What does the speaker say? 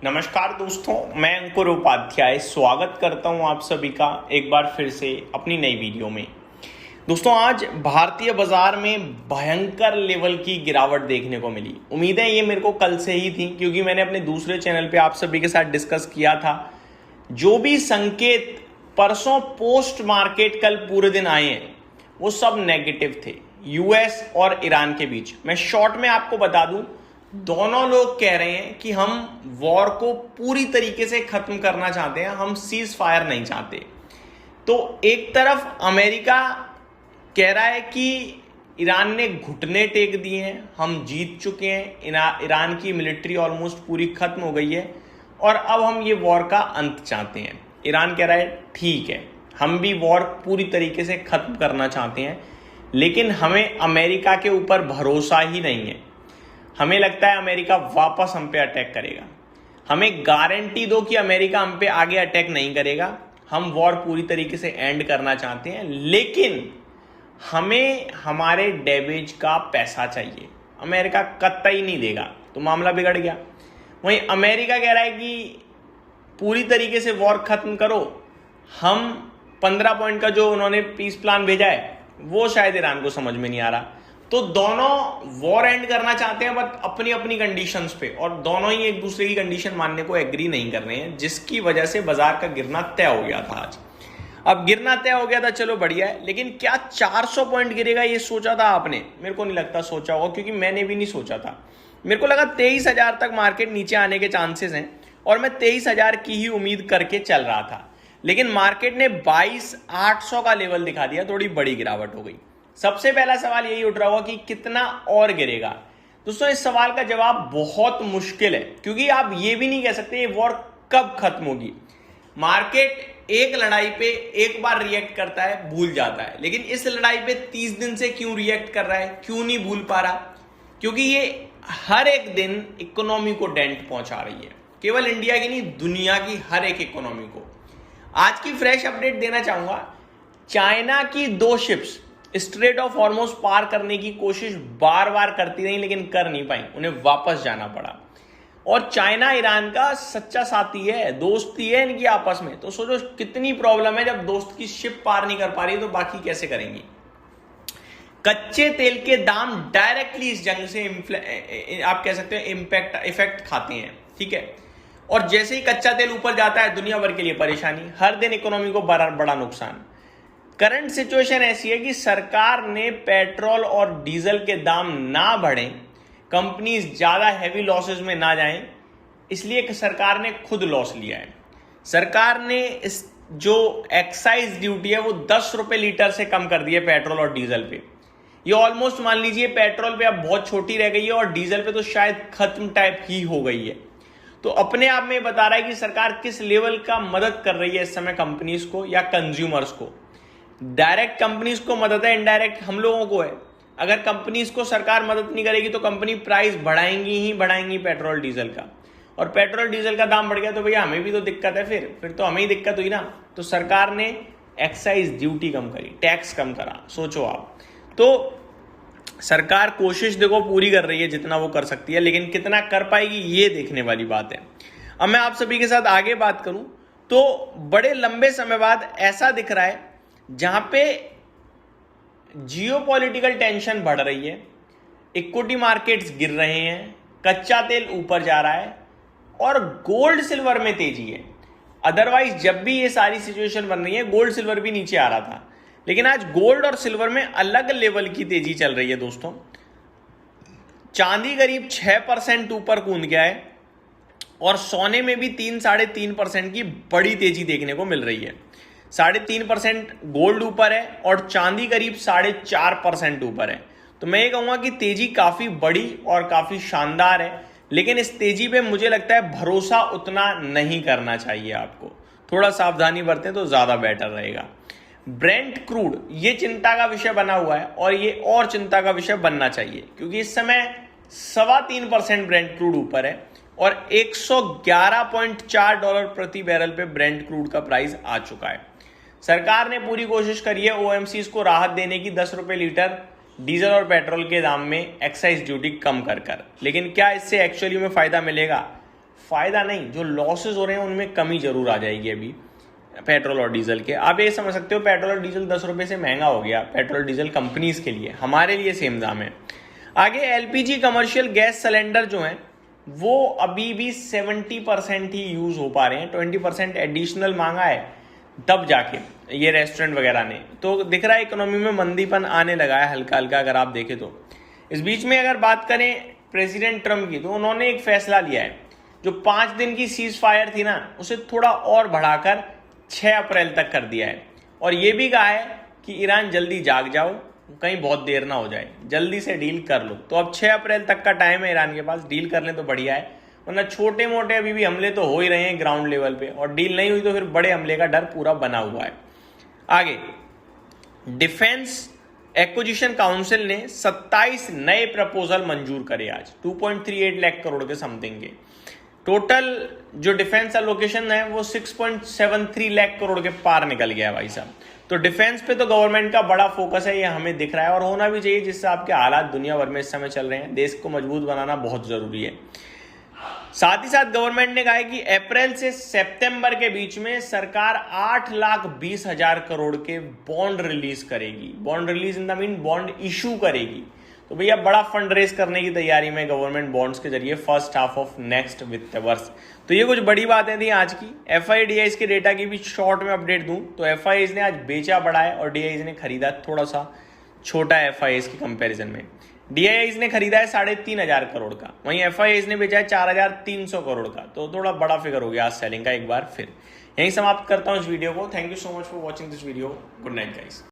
नमस्कार दोस्तों, मैं अंकुर उपाध्याय स्वागत करता हूं आप सभी का एक बार फिर से अपनी नई वीडियो में। दोस्तों, आज भारतीय बाजार में भयंकर लेवल की गिरावट देखने को मिली। उम्मीदें ये मेरे को कल से ही थी, क्योंकि मैंने अपने दूसरे चैनल पे आप सभी के साथ डिस्कस किया था। जो भी संकेत परसों पोस्ट मार्केट कल पूरे दिन आए हैं वो सब नेगेटिव थे यूएस और ईरान के बीच। मैं शॉर्ट में आपको बता दूं, दोनों लोग कह रहे हैं कि हम वॉर को पूरी तरीके से खत्म करना चाहते हैं, हम सीज फायर नहीं चाहते। तो एक तरफ अमेरिका कह रहा है कि ईरान ने घुटने टेक दिए हैं, हम जीत चुके हैं, ईरान की मिलिट्री ऑलमोस्ट पूरी खत्म हो गई है और अब हम ये वॉर का अंत चाहते हैं। ईरान कह रहा है ठीक है, हम भी वॉर पूरी तरीके से खत्म करना चाहते हैं, लेकिन हमें अमेरिका के ऊपर भरोसा ही नहीं है। हमें लगता है अमेरिका वापस हम पे अटैक करेगा। हमें गारंटी दो कि अमेरिका हम पे आगे अटैक नहीं करेगा। हम वॉर पूरी तरीके से एंड करना चाहते हैं, लेकिन हमें हमारे डैमेज का पैसा चाहिए। अमेरिका कतई नहीं देगा, तो मामला बिगड़ गया। वहीं अमेरिका कह रहा है कि पूरी तरीके से वॉर खत्म करो। हम 15 पॉइंट का जो उन्होंने पीस प्लान भेजा है वो शायद ईरान को समझ में नहीं आ रहा। तो दोनों वॉर एंड करना चाहते हैं, बट अपनी अपनी कंडीशंस पे, और दोनों ही एक दूसरे की कंडीशन मानने को एग्री नहीं कर रहे हैं, जिसकी वजह से बाजार का गिरना तय हो गया था आज। अब गिरना तय हो गया था, चलो बढ़िया है, लेकिन क्या 400 पॉइंट गिरेगा ये सोचा था आपने? मेरे को नहीं लगता सोचा होगा, क्योंकि मैंने भी नहीं सोचा था। मेरे को लगा 23,000 तक मार्केट नीचे आने के चांसेस हैं और मैं 23,000 की ही उम्मीद करके चल रहा था, लेकिन मार्केट ने 22,800 का लेवल दिखा दिया। थोड़ी बड़ी गिरावट हो गई। सबसे पहला सवाल यही उठ रहा होगा कि कितना और गिरेगा। दोस्तों, इस सवाल का जवाब बहुत मुश्किल है, क्योंकि आप ये भी नहीं कह सकते ये वॉर कब खत्म होगी। मार्केट एक लड़ाई पे एक बार रिएक्ट करता है, भूल जाता है, लेकिन इस लड़ाई पे 30 दिन से क्यों रिएक्ट कर रहा है, क्यों नहीं भूल पा रहा? क्योंकि ये हर एक दिन इकोनॉमी को डेंट पहुंचा रही है, केवल इंडिया की नहीं, दुनिया की हर एक इकोनॉमी को। आज की फ्रेश अपडेट देना चाहूंगा। चाइना की 2 शिप्स स्ट्रेट ऑफ हॉर्मुज पार करने की कोशिश बार बार करती रही, लेकिन कर नहीं पाई, उन्हें वापस जाना पड़ा। और चाइना ईरान का सच्चा साथी है, दोस्ती है इनकी आपस में। तो सोचो कितनी प्रॉब्लम है, जब दोस्त की शिप पार नहीं कर पा रही तो बाकी कैसे करेंगी। कच्चे तेल के दाम डायरेक्टली इस जंग से आप कह सकते हैं इफेक्ट खाते हैं, ठीक है। और जैसे ही कच्चा तेल ऊपर जाता है, दुनिया भर के लिए परेशानी, हर दिन इकोनॉमी को बड़ा नुकसान। करंट सिचुएशन ऐसी है कि सरकार ने पेट्रोल और डीजल के दाम ना बढ़ें, कंपनीज ज्यादा हैवी लॉसेस में ना जाएं, इसलिए सरकार ने खुद लॉस लिया है। सरकार ने इस जो एक्साइज ड्यूटी है वो 10 रुपए लीटर से कम कर दी है पेट्रोल और डीजल पे। ये ऑलमोस्ट मान लीजिए पेट्रोल पे अब बहुत छोटी रह गई है और डीजल पे तो शायद खत्म टाइप ही हो गई है। तो अपने आप में बता रहा है कि सरकार किस लेवल का मदद कर रही है इस समय कंपनीज को या कंज्यूमर्स को। डायरेक्ट कंपनीज को मदद है, इनडायरेक्ट हम लोगों को है। अगर कंपनीज को सरकार मदद नहीं करेगी तो कंपनी प्राइस बढ़ाएंगी पेट्रोल डीजल का, और पेट्रोल डीजल का दाम बढ़ गया तो भैया हमें भी तो दिक्कत है, फिर तो हमें ही दिक्कत हुई ना। तो सरकार ने एक्साइज ड्यूटी कम करी, टैक्स कम करा। सोचो आप, तो सरकार कोशिश देखो पूरी कर रही है जितना वो कर सकती है, लेकिन कितना कर पाएगी ये देखने वाली बात है। अब मैं आप सभी के साथ आगे बात करूं तो बड़े लंबे समय बाद ऐसा दिख रहा है जहां पे जियोपॉलिटिकल टेंशन बढ़ रही है, इक्विटी मार्केट्स गिर रहे हैं, कच्चा तेल ऊपर जा रहा है और गोल्ड सिल्वर में तेजी है। अदरवाइज जब भी ये सारी सिचुएशन बन रही है, गोल्ड सिल्वर भी नीचे आ रहा था, लेकिन आज गोल्ड और सिल्वर में अलग लेवल की तेजी चल रही है। दोस्तों, चांदी करीब 6% ऊपर कूद गया है और सोने में भी 3-3.5% की बड़ी तेजी देखने को मिल रही है। 3.5% गोल्ड ऊपर है और चांदी करीब 4.5% ऊपर है। तो मैं ये कहूंगा कि तेजी काफी बड़ी और काफी शानदार है, लेकिन इस तेजी पे मुझे लगता है भरोसा उतना नहीं करना चाहिए। आपको थोड़ा सावधानी बरतें तो ज्यादा बेटर रहेगा। ब्रेंट क्रूड ये चिंता का विषय बना हुआ है और ये और चिंता का विषय बनना चाहिए, क्योंकि इस समय 3.25% ब्रेंट क्रूड ऊपर है और $111.4 प्रति बैरल पे ब्रेंट क्रूड का प्राइस आ चुका है। सरकार ने पूरी कोशिश करी है ओएमसीज को राहत देने की, 10 रुपए लीटर डीजल और पेट्रोल के दाम में एक्साइज ड्यूटी कम कर, लेकिन क्या इससे एक्चुअली में फायदा मिलेगा? फायदा नहीं, जो लॉसेस हो रहे हैं उनमें कमी जरूर आ जाएगी अभी पेट्रोल और डीजल के। आप ये समझ सकते हो पेट्रोल और डीजल 10 रुपए से महंगा हो गया, पेट्रोल डीजल कंपनीज के लिए, हमारे लिए सेम दाम है। आगे एलपीजी कमर्शियल गैस सिलेंडर जो है वो अभी भी 70% ही यूज हो पा रहे हैं, 20% एडिशनल मांगा है तब जाके ये रेस्टोरेंट वगैरह ने, तो दिख रहा है इकोनॉमी में मंदीपन आने लगा है हल्का हल्का अगर आप देखें तो। इस बीच में अगर बात करें प्रेसिडेंट ट्रम्प की, तो उन्होंने एक फैसला लिया है, जो 5 दिन की सीज फायर थी ना उसे थोड़ा और बढ़ाकर 6 अप्रैल तक कर दिया है, और ये भी कहा है कि ईरान जल्दी जाग जाओ, कहीं बहुत देर ना हो जाए, जल्दी से डील कर लो। तो अब 6 अप्रैल तक का टाइम है ईरान के पास, डील कर लें तो बढ़िया है, वरना छोटे मोटे अभी भी हमले तो हो ही रहे हैं ग्राउंड लेवल पे, और डील नहीं हुई तो फिर बड़े हमले का डर पूरा बना हुआ है। आगे डिफेंस एक्विजिशन काउंसिल ने 27 नए प्रपोजल मंजूर करे आज, 2.38 लाख करोड़ के समथिंग के। टोटल जो डिफेंस एलोकेशन है वो 6.73 लाख करोड़ के पार निकल गया है भाई साहब। तो डिफेंस पे तो गवर्नमेंट का बड़ा फोकस है, ये हमें दिख रहा है, और होना भी चाहिए, जिससे आपके हालात दुनिया भर में इस समय चल रहे हैं, देश को मजबूत बनाना बहुत जरूरी है। साथ ही साथ गवर्नमेंट ने कहा है कि अप्रैल से सितंबर के बीच में सरकार 8,20,000 करोड़ के बॉन्ड रिलीज करेगी। Bond release in the mean bond issue करेगी। तो भैया बड़ा फंड रेज करने की तैयारी में गवर्नमेंट बॉन्ड्स के जरिए फर्स्ट हाफ ऑफ नेक्स्ट वित्त वर्ष। तो ये कुछ बड़ी बातें थी आज की। एफआईडीआईज के डेटा की भी शॉर्ट में अपडेट दूं तो एफआईआईज ने आज बेचा बड़ा है और डीआईज ने खरीदा थोड़ा सा छोटा है एफआईआईज की कंपैरिजन में। डीआईआईज ने खरीदा है 3,500 करोड़ का, वहीं एफआईआईज ने बेचा है 4,300 करोड़ का, तो थोड़ा बड़ा फिगर हो गया आज सेलिंग का एक बार फिर। यहीं समाप्त करता हूं इस वीडियो को। Thank you so much for watching this video. Good night guys.